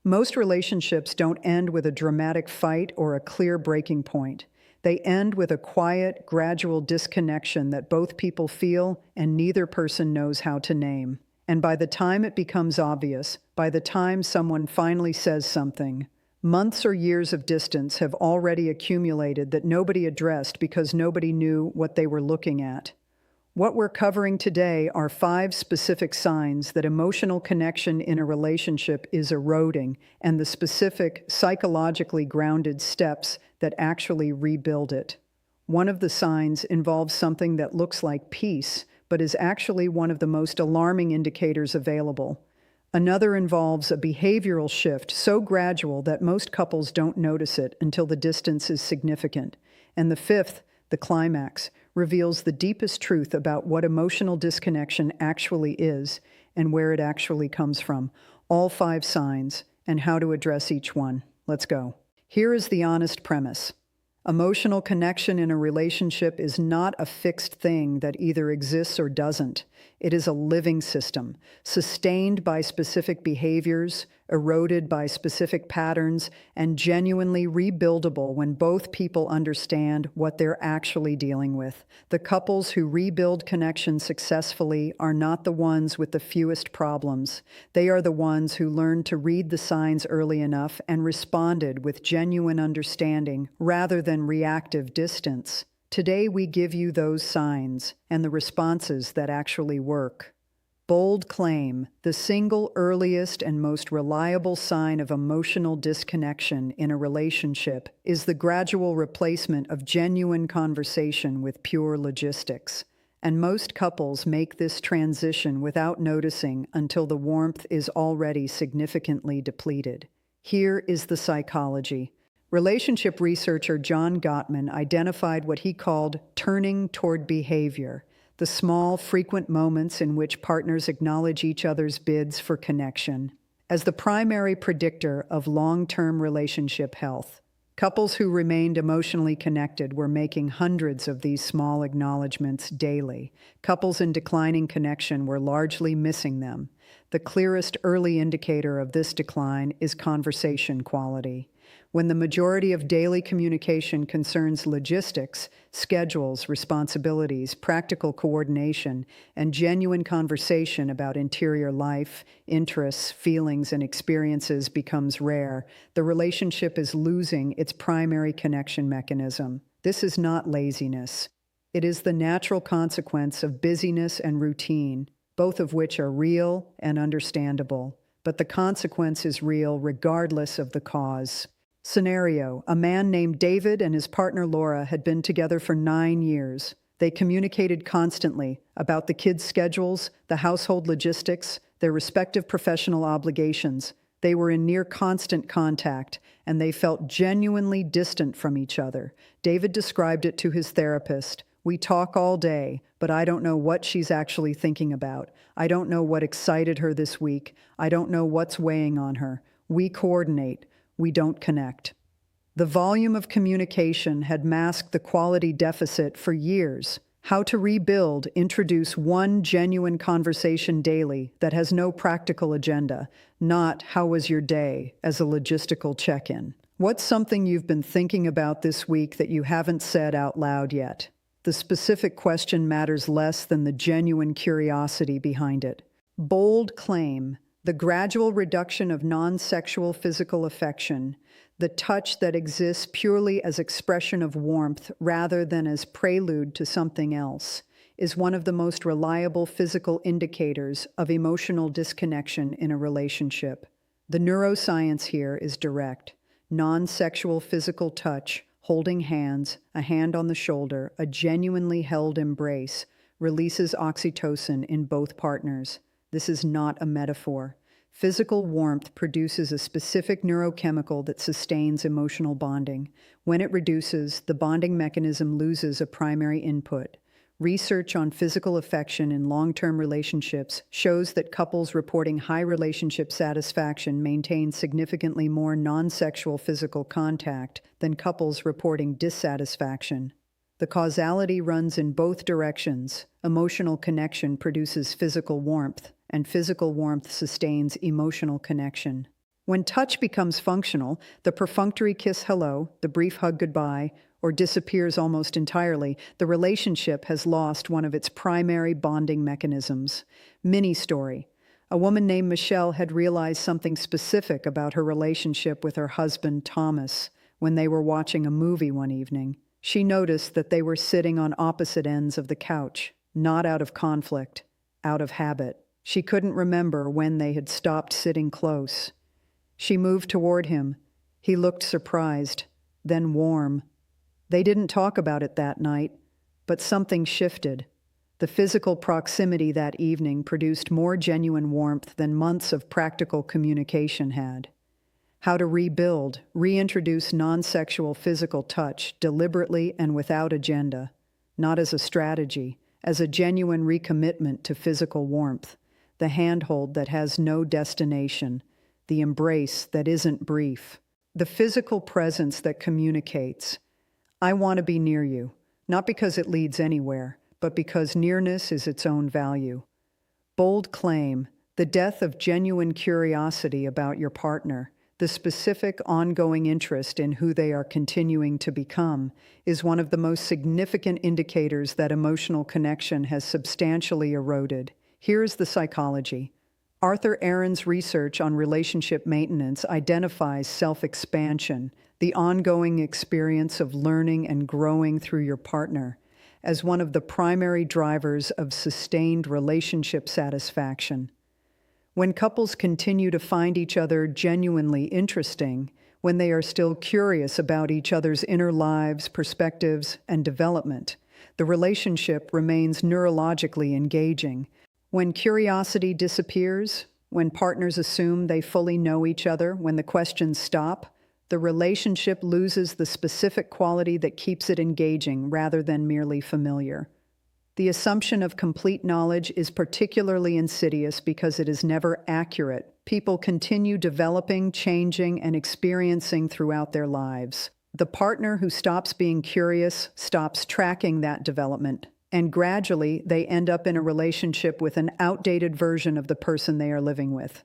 Most relationships don't end with a dramatic fight or a clear breaking point. They end with a quiet, gradual disconnection that both people feel and neither person knows how to name. And by the time it becomes obvious, by the time someone finally says something, months or years of distance have already accumulated that nobody addressed because nobody knew what they were looking at. What we're covering today are 5 specific signs that emotional connection in a relationship is eroding and the specific, psychologically grounded steps that actually rebuild it. One of the signs involves something that looks like peace, but is actually one of the most alarming indicators available. Another involves a behavioral shift so gradual that most couples don't notice it until the distance is significant. And the fifth, the climax, reveals the deepest truth about what emotional disconnection actually is and where it actually comes from. All 5 signs and how to address each one. Let's go. Here is the honest premise. Emotional connection in a relationship is not a fixed thing that either exists or doesn't. It is a living system, sustained by specific behaviors, eroded by specific patterns, and genuinely rebuildable when both people understand what they're actually dealing with. The couples who rebuild connection successfully are not the ones with the fewest problems. They are the ones who learned to read the signs early enough and responded with genuine understanding rather than reactive distance. Today we give you those signs and the responses that actually work. Bold claim, the single earliest and most reliable sign of emotional disconnection in a relationship is the gradual replacement of genuine conversation with pure logistics. And most couples make this transition without noticing until the warmth is already significantly depleted. Here is the psychology. Relationship researcher John Gottman identified what he called turning toward behavior, the small, frequent moments in which partners acknowledge each other's bids for connection, as the primary predictor of long-term relationship health. Couples who remained emotionally connected were making hundreds of these small acknowledgments daily. Couples in declining connection were largely missing them. The clearest early indicator of this decline is conversation quality. When the majority of daily communication concerns logistics, schedules, responsibilities, practical coordination, and genuine conversation about interior life, interests, feelings, and experiences becomes rare, the relationship is losing its primary connection mechanism. This is not laziness. It is the natural consequence of busyness and routine, both of which are real and understandable. But the consequence is real regardless of the cause. Scenario: a man named David and his partner Laura had been together for 9 years. They communicated constantly about the kids' schedules, the household logistics, their respective professional obligations. They were in near constant contact, and they felt genuinely distant from each other. David described it to his therapist. "We talk all day, but I don't know what she's actually thinking about. I don't know what excited her this week. I don't know what's weighing on her. We coordinate. We don't connect." The volume of communication had masked the quality deficit for years. How to rebuild: introduce one genuine conversation daily that has no practical agenda, not "how was your day" as a logistical check-in. What's something you've been thinking about this week that you haven't said out loud yet? The specific question matters less than the genuine curiosity behind it. Bold claim: the gradual reduction of non-sexual physical affection, the touch that exists purely as expression of warmth rather than as prelude to something else, is one of the most reliable physical indicators of emotional disconnection in a relationship. The neuroscience here is direct. Non-sexual physical touch, holding hands, a hand on the shoulder, a genuinely held embrace, releases oxytocin in both partners. This is not a metaphor. Physical warmth produces a specific neurochemical that sustains emotional bonding. When it reduces, the bonding mechanism loses a primary input. Research on physical affection in long-term relationships shows that couples reporting high relationship satisfaction maintain significantly more non-sexual physical contact than couples reporting dissatisfaction. The causality runs in both directions. Emotional connection produces physical warmth, and physical warmth sustains emotional connection. When touch becomes functional, the perfunctory kiss hello, the brief hug goodbye, or disappears almost entirely, the relationship has lost one of its primary bonding mechanisms. Mini story. A woman named Michelle had realized something specific about her relationship with her husband, Thomas, when they were watching a movie one evening. She noticed that they were sitting on opposite ends of the couch, not out of conflict, out of habit. She couldn't remember when they had stopped sitting close. She moved toward him. He looked surprised, then warm. They didn't talk about it that night, but something shifted. The physical proximity that evening produced more genuine warmth than months of practical communication had. How to rebuild, reintroduce non-sexual physical touch deliberately and without agenda, not as a strategy, as a genuine recommitment to physical warmth, the handhold that has no destination, the embrace that isn't brief, the physical presence that communicates. I want to be near you, not because it leads anywhere, but because nearness is its own value. Bold claim, the death of genuine curiosity about your partner, the specific ongoing interest in who they are continuing to become, is one of the most significant indicators that emotional connection has substantially eroded. Here's the psychology. Arthur Aaron's research on relationship maintenance identifies self-expansion, the ongoing experience of learning and growing through your partner, as one of the primary drivers of sustained relationship satisfaction. When couples continue to find each other genuinely interesting, when they are still curious about each other's inner lives, perspectives, and development, the relationship remains neurologically engaging. When curiosity disappears, when partners assume they fully know each other, when the questions stop, the relationship loses the specific quality that keeps it engaging rather than merely familiar. The assumption of complete knowledge is particularly insidious because it is never accurate. People continue developing, changing, and experiencing throughout their lives. The partner who stops being curious stops tracking that development, and gradually they end up in a relationship with an outdated version of the person they are living with.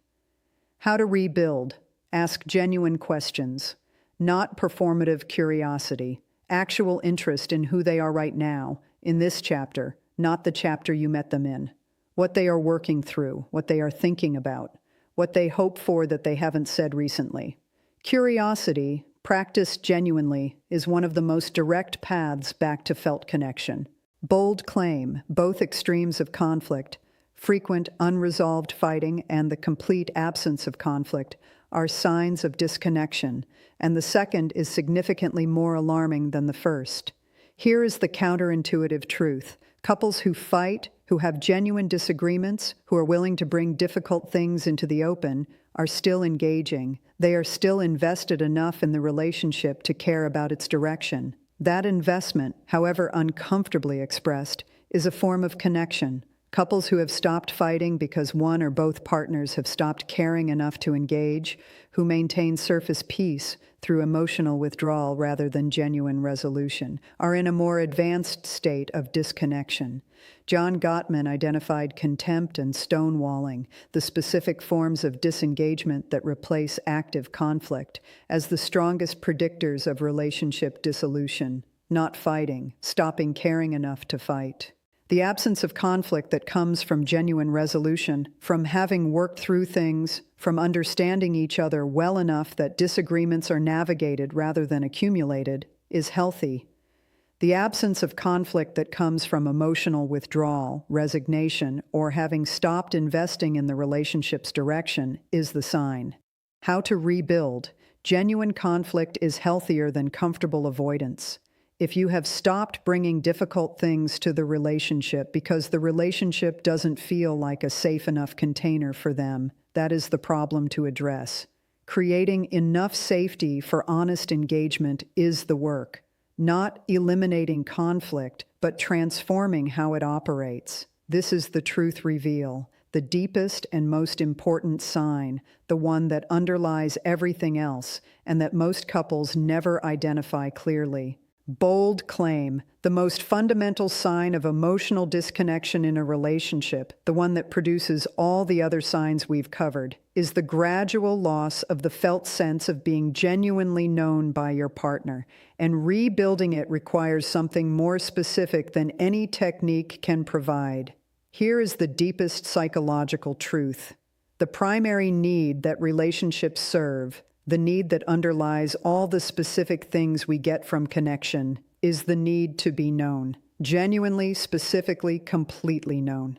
How to rebuild. Ask genuine questions, not performative curiosity, actual interest in who they are right now, in this chapter, not the chapter you met them in, what they are working through, what they are thinking about, what they hope for that they haven't said recently. Curiosity, practiced genuinely, is one of the most direct paths back to felt connection. Bold claim, both extremes of conflict, frequent unresolved fighting and the complete absence of conflict, are signs of disconnection, and the second is significantly more alarming than the first. Here is the counterintuitive truth. Couples who fight, who have genuine disagreements, who are willing to bring difficult things into the open, are still engaging. They are still invested enough in the relationship to care about its direction. That investment, however uncomfortably expressed, is a form of connection. Couples who have stopped fighting because one or both partners have stopped caring enough to engage, who maintain surface peace through emotional withdrawal rather than genuine resolution, are in a more advanced state of disconnection. John Gottman identified contempt and stonewalling, the specific forms of disengagement that replace active conflict, as the strongest predictors of relationship dissolution. Not fighting, stopping caring enough to fight. The absence of conflict that comes from genuine resolution, from having worked through things, from understanding each other well enough that disagreements are navigated rather than accumulated, is healthy. The absence of conflict that comes from emotional withdrawal, resignation, or having stopped investing in the relationship's direction is the sign. How to rebuild. Genuine conflict is healthier than comfortable avoidance. If you have stopped bringing difficult things to the relationship because the relationship doesn't feel like a safe enough container for them, that is the problem to address. Creating enough safety for honest engagement is the work. Not eliminating conflict, but transforming how it operates. This is the truth reveal, the deepest and most important sign, the one that underlies everything else, and that most couples never identify clearly. Bold claim, the most fundamental sign of emotional disconnection in a relationship, the one that produces all the other signs we've covered, is the gradual loss of the felt sense of being genuinely known by your partner, and rebuilding it requires something more specific than any technique can provide. Here is the deepest psychological truth. The primary need that relationships serve, the need that underlies all the specific things we get from connection, is the need to be known. Genuinely, specifically, completely known.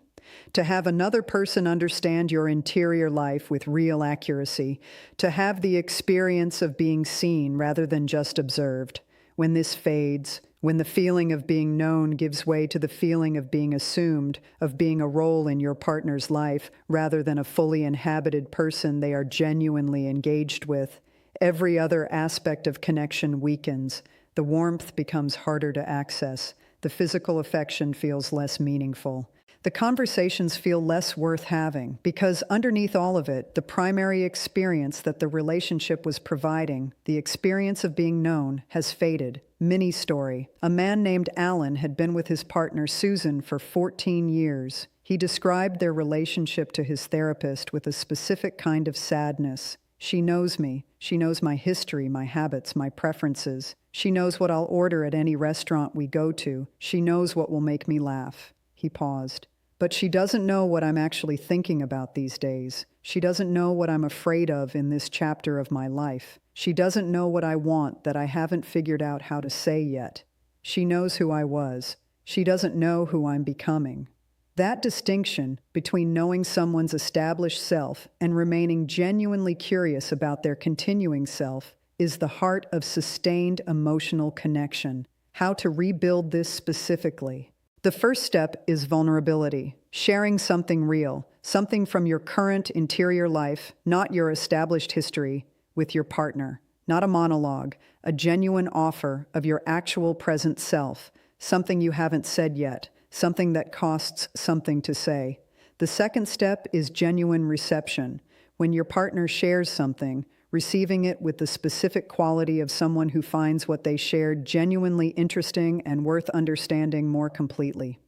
To have another person understand your interior life with real accuracy. To have the experience of being seen rather than just observed. When this fades, when the feeling of being known gives way to the feeling of being assumed, of being a role in your partner's life rather than a fully inhabited person they are genuinely engaged with, every other aspect of connection weakens. The warmth becomes harder to access. The physical affection feels less meaningful. The conversations feel less worth having because underneath all of it, the primary experience that the relationship was providing, the experience of being known, has faded. Mini story. A man named Alan had been with his partner Susan for 14 years. He described their relationship to his therapist with a specific kind of sadness. She knows me. She knows my history, my habits, my preferences. She knows what I'll order at any restaurant we go to. She knows what will make me laugh. He paused. But she doesn't know what I'm actually thinking about these days. She doesn't know what I'm afraid of in this chapter of my life. She doesn't know what I want that I haven't figured out how to say yet. She knows who I was. She doesn't know who I'm becoming. That distinction between knowing someone's established self and remaining genuinely curious about their continuing self is the heart of sustained emotional connection. How to rebuild this specifically. The first step is vulnerability, sharing something real, something from your current interior life, not your established history, with your partner. Not a monologue, a genuine offer of your actual present self, something you haven't said yet, something that costs something to say. The second step is genuine reception. When your partner shares something, receiving it with the specific quality of someone who finds what they shared genuinely interesting and worth understanding more completely.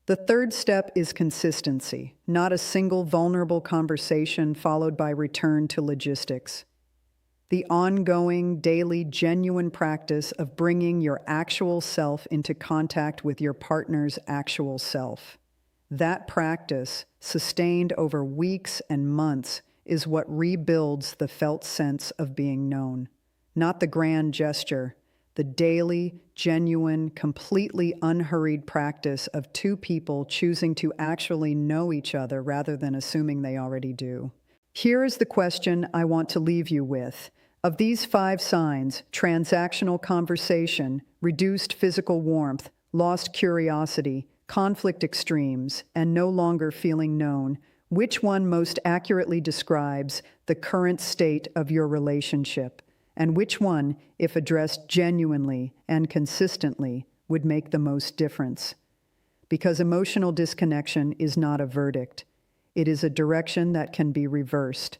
The third step is consistency, not a single vulnerable conversation followed by return to logistics. The ongoing, daily, genuine practice of bringing your actual self into contact with your partner's actual self. That practice, sustained over weeks and months, is what rebuilds the felt sense of being known. Not the grand gesture, the daily, genuine, completely unhurried practice of two people choosing to actually know each other rather than assuming they already do. Here is the question I want to leave you with. Of these 5 signs, transactional conversation, reduced physical warmth, lost curiosity, conflict extremes, and no longer feeling known, which one most accurately describes the current state of your relationship? And which one, if addressed genuinely and consistently, would make the most difference? Because emotional disconnection is not a verdict. It is a direction that can be reversed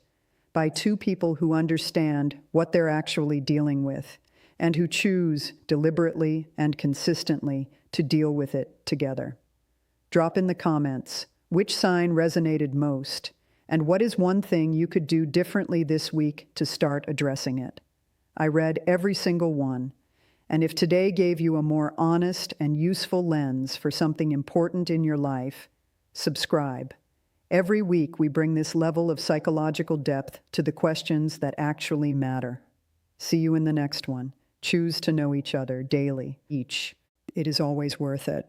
by two people who understand what they're actually dealing with and who choose deliberately and consistently to deal with it together. Drop in the comments which sign resonated most, and what is one thing you could do differently this week to start addressing it? I read every single one, and if today gave you a more honest and useful lens for something important in your life, subscribe. Every week we bring this level of psychological depth to the questions that actually matter. See you in the next one. Choose to know each other daily, each. It is always worth it.